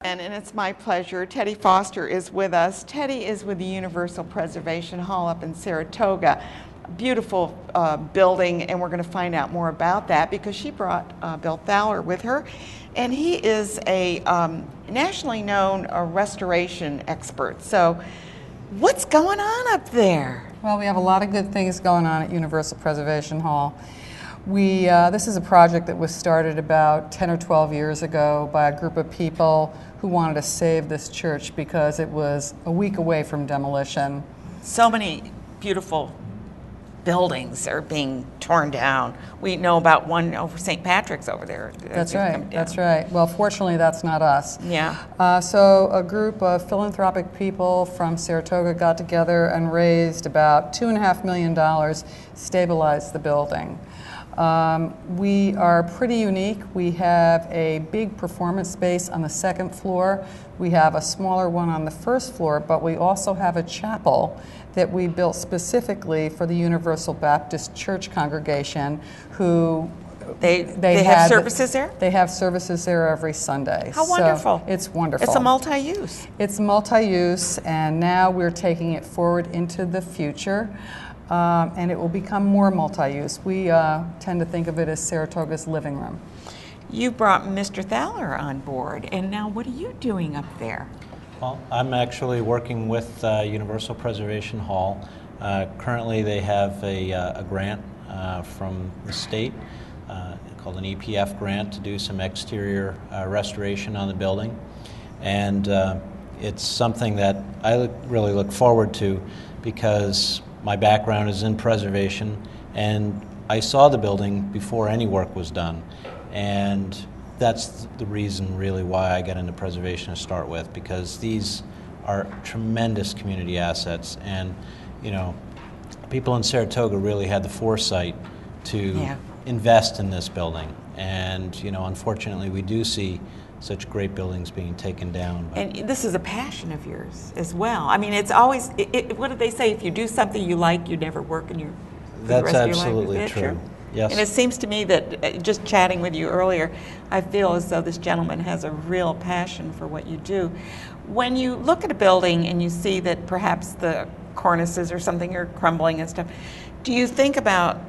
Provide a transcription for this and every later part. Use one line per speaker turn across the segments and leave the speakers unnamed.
And it's my pleasure. Teddy Foster is with us. Teddy is with the Universal Preservation Hall up in Saratoga. A beautiful building, and we're going to find out more about that because she brought Bill Thaler with her. And he is a nationally known restoration expert. So what's going on up there?
Well, we have a lot of good things going on at Universal Preservation Hall. This is a project that was started about 10 or 12 years ago by a group of people who wanted to save this church because it was a week away from demolition.
So many beautiful buildings are being torn down. We know about one over St. Patrick's over there.
That's right, that's right. Well, fortunately, that's not us.
Yeah.
So a group of philanthropic people from Saratoga got together and raised about $2.5 million, stabilized the building. We are pretty unique. We have a big performance space on the second floor. We have a smaller one on the first floor, but we also have a chapel that we built specifically for the Universal Baptist Church congregation who
They have services there?
They have services there every Sunday.
How wonderful.
So it's wonderful.
It's a multi-use.
It's multi-use, and now we're taking it forward into the future. And it will become more multi-use. We tend to think of it as Saratoga's living room.
You brought Mr. Thaler on board, and now what are you doing up there?
Well, I'm actually working with Universal Preservation Hall. Currently they have a grant from the state called an EPF grant to do some exterior restoration on the building. And it's something that I really look forward to because my background is in preservation, and I saw the building before any work was done. And that's the reason really why I got into preservation to start with, because these are tremendous community assets. And, you know, people in Saratoga really had the foresight to invest in this building. And, you know, unfortunately we do see such great buildings being taken down.
And this is a passion of yours as well. I mean, it's always, what do they say? If you do something you like, you never work in your
That's
the rest
absolutely
of your life. Is that
true. Yes.
And it seems to me that just chatting with you earlier, I feel as though this gentleman has a real passion for what you do. When you look at a building and you see that perhaps the cornices or something are crumbling and stuff, do you think about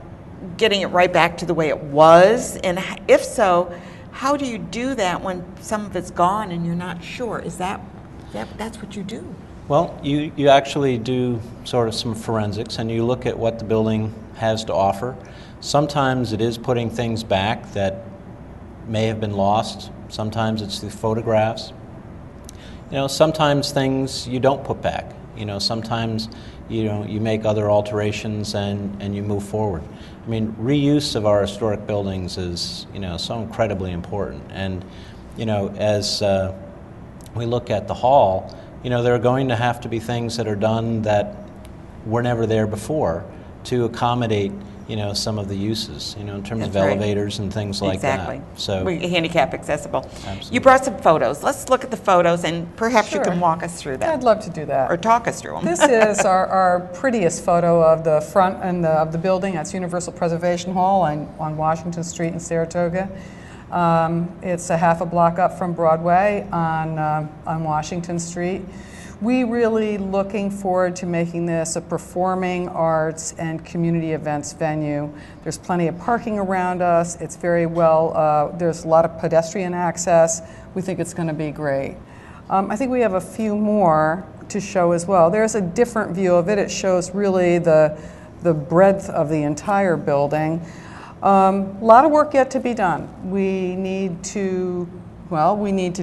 getting it right back to the way it was? And if so, how do you do that when some of it's gone and you're not sure? Is that's what you do?
Well, you actually do sort of some forensics, and you look at what the building has to offer. Sometimes it is putting things back that may have been lost. Sometimes it's the photographs. You know, sometimes things you don't put back. You know, sometimes you make other alterations and you move forward. I mean, reuse of our historic buildings is, you know, so incredibly important. And, you know, as we look at the hall, you know, there are going to have to be things that are done that were never there before to accommodate, you know, some of the uses, you know, in terms of elevators and things like that. So
handicap accessible.
Absolutely.
You brought some photos. Let's look at the photos, and perhaps you can walk us through them.
I'd love to do that.
Or talk us through them.
This is our prettiest photo of the front and of the building. That's Universal Preservation Hall on Washington Street in Saratoga. It's a half a block up from Broadway on Washington Street. We really looking forward to making this a performing arts and community events venue. There's plenty of parking around us. It's very well, there's a lot of pedestrian access. We think it's going to be great. I think we have a few more to show as well. There's a different view of it. It shows really the breadth of the entire building. A lot of work yet to be done. We need to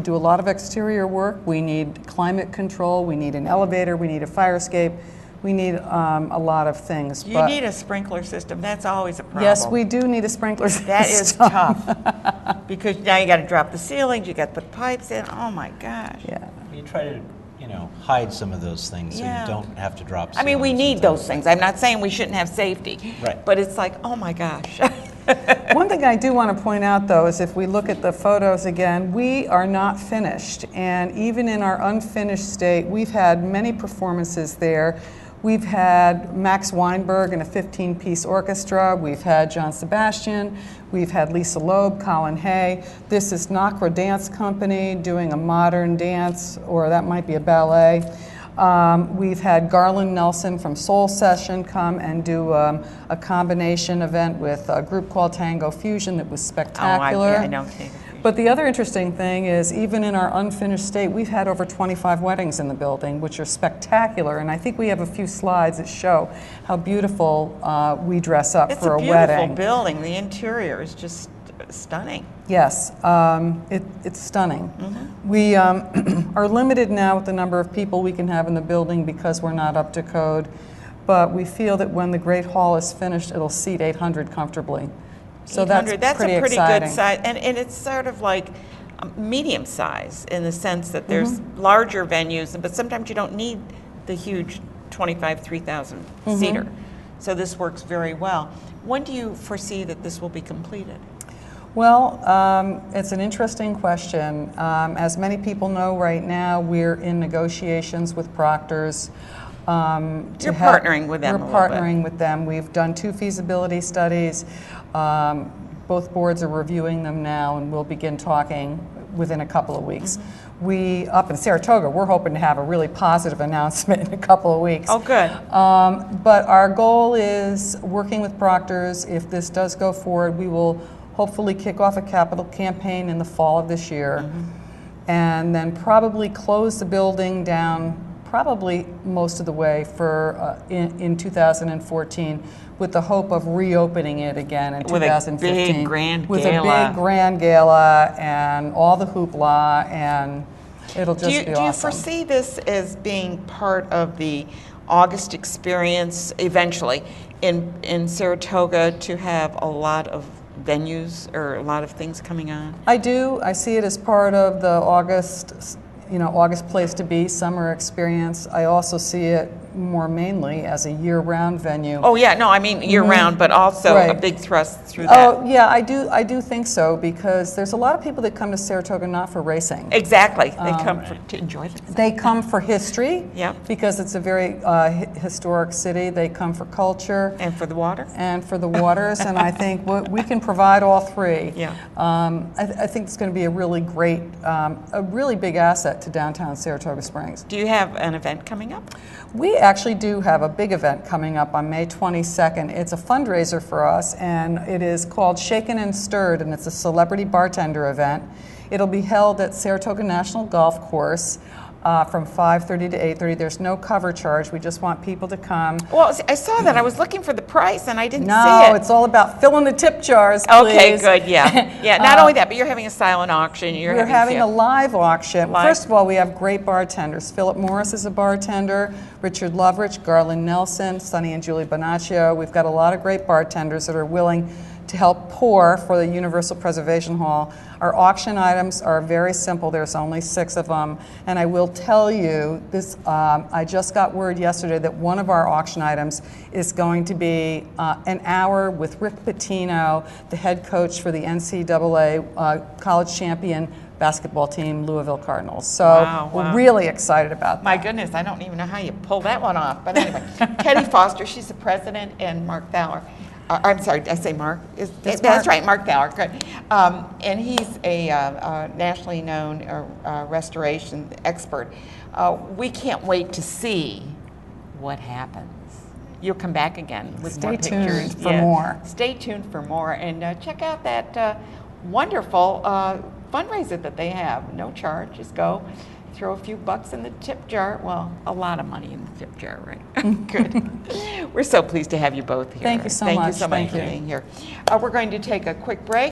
do a lot of exterior work. We need climate control. We need an elevator. We need a fire escape. We need a lot of things.
You need a sprinkler system. That's always a problem.
Yes, we do need a sprinkler system.
That is tough because now you got to drop the ceilings. You got to put pipes in. Oh my gosh.
Yeah.
you try to, you know, hide some of those things so you don't have to drop.
I mean, we need those things. I'm not saying we shouldn't have safety,
right?
But it's like, oh my gosh.
One thing I do want to point out, though, is if we look at the photos again, we are not finished. And even in our unfinished state, we've had many performances there We've had Max Weinberg and a 15-piece orchestra. We've had John Sebastian. We've had Lisa Loeb, Colin Hay. This is Nakra Dance Company doing a modern dance, or that might be a ballet. We've had Garland Nelson from Soul Session come and do a combination event with a group called Tango Fusion that was spectacular.
Oh, I know Tango Fusion.
But the other interesting thing is, even in our unfinished state, we've had over 25 weddings in the building, which are spectacular. And I think we have a few slides that show how beautiful we dress up for a wedding.
It's a beautiful building. The interior is just stunning.
Yes, it's stunning. Mm-hmm. We are limited now with the number of people we can have in the building because we're not up to code. But we feel that when the Great Hall is finished, it'll seat 800 comfortably. So that's pretty
a pretty
exciting.
good size, and it's sort of like medium size in the sense that there's larger venues, but sometimes you don't need the huge 3,000 seater. So this works very well. When do you foresee that this will be completed?
Well, it's an interesting question. As many people know right now, we're in negotiations with proctors.
You're partnering with them.
We're partnering with them. We've done 2 feasibility studies. Both boards are reviewing them now, and we'll begin talking within a couple of weeks. We, up in Saratoga, we're hoping to have a really positive announcement in a couple of weeks.
Oh, good.
But our goal is working with proctors. If this does go forward, we will hopefully kick off a capital campaign in the fall of this year, and then probably close the building down probably most of the way for in 2014, with the hope of reopening it again in 2015.
With a big grand
with
gala.
With a big grand gala and all the hoopla, and it'll just be awesome.
Do you foresee this as being part of the August experience eventually in Saratoga, to have a lot of venues or a lot of things coming on?
I do. I see it as part of the August place to be, summer experience. I also see it more mainly as a year-round venue.
Oh yeah, no, I mean year-round, but also a big thrust through that.
Oh yeah, I do think so, because there's a lot of people that come to Saratoga not for racing.
Exactly, they come to enjoy themselves.
They come for history,
Yep.
because it's a very historic city. They come for culture.
And for the water.
And for the waters, and I think we can provide all 3.
Yeah.
I think it's going to be a really great, a really big asset to downtown Saratoga Springs.
Do you have an event coming up?
We actually do have a big event coming up on May 22nd. It's a fundraiser for us, and it is called Shaken and Stirred, and it's a celebrity bartender event. It'll be held at Saratoga National Golf Course from 5:30 to 8:30. There's no cover charge. We just want people to come.
Well, I saw that. I was looking for the price, and I didn't see
No,
it.
it's all about filling the tip jars,
Okay,
please.
good, yeah. Yeah, not only that, but you're having a silent auction.
We're having a live auction.
Live.
First of all, we have great bartenders. Philip Morris is a bartender, Richard Lovrich, Garland Nelson, Sonny and Julie Bonaccio. We've got a lot of great bartenders that are willing to help pour for the Universal Preservation Hall. Our auction items are very simple. There's only 6 of them. And I will tell you, this. I just got word yesterday that one of our auction items is going to be an hour with Rick Pitino, the head coach for the NCAA college champion basketball team, Louisville Cardinals. So we're really excited about that.
My goodness, I don't even know how you pull that one off. But anyway, Teddy Foster, she's the president, and Mark Thaler. I'm sorry, did I say Mark? That's right, Mark Thaler, good. And he's a nationally known restoration expert. We can't wait to see what happens. You'll come back again with more pictures.
Stay tuned for more.
Stay tuned for more, and check out that wonderful fundraiser that they have. No charge, just go. Throw a few bucks in the tip jar. Well, a lot of money in the tip jar, right? Good. We're so pleased to have you both here.
Thank you so much.
Thank you so much for being here. We're going to take a quick break.